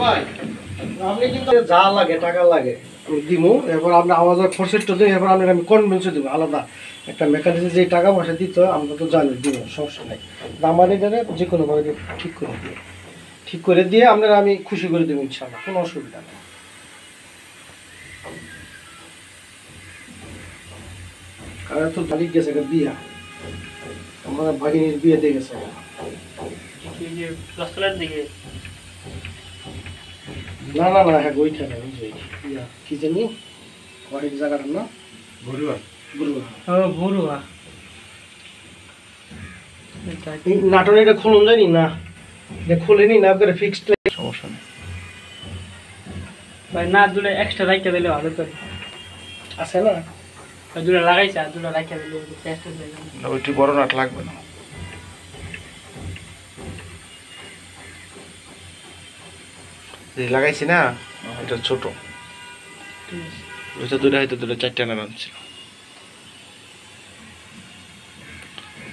ভাই আপনি কিন্তু যা লাগে টাকা লাগে আমি দিমু, এরপর আপনি আমাদের খরচটা দিই, এরপর আপনার আমি কনভেন্সও দেবো আলাদা একটা মেকানিজে যে টাকা পয়সা দিতে হয় আমরা তো জানি দিব, সমস্যা নাই। আমার এটা যে কোনোভাবে ঠিক করে দিয়ে আপনারা আমি খুশি করে দেবো ইনশাল্লাহ, কোনো অসুবিধা নেই। কারণ তো মালিক গেছে বিয়া, আমার ভাগিনীর বিয়ে দিয়ে গেছে না না না, হ্যাঁ ওইখানে ওই যে কি জানি অনেক জায়গাটার না বড়ুয়া নাটন এটা খুলুন জানি না, খুলেনি না করে ফিক্সড সমস্যা নেই ভাই। না দুটো এক্সট্রা রাইখা দিলে ভালো তো আছে না, দুটো লাগাইছে আর দুটো রাইখা দিলে ওইটি বড় নাট লাগবে না। লাগাইছি না এটা ছোট, ওইটা দুটো হয়তো দুটো চারটে নাট আনছিল।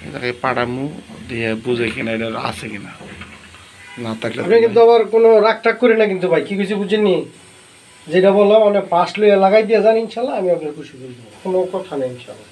এটাকে পাড়ামু দিয়ে বুঝে কিনা এটা আছে কিনা, না থাকলে আপনি কিন্তু আবার কোনো রাগ টাগ করি না কিন্তু ভাই, কি কিছু বুঝেননি, যেটা বললাম মানে পাঁচ লইয়া লাগাই দিয়ে যান ইনশাল্লাহ আমি আপনার খুশি করে দেবো, কোনো কথা নেই ইনশাল্লাহ।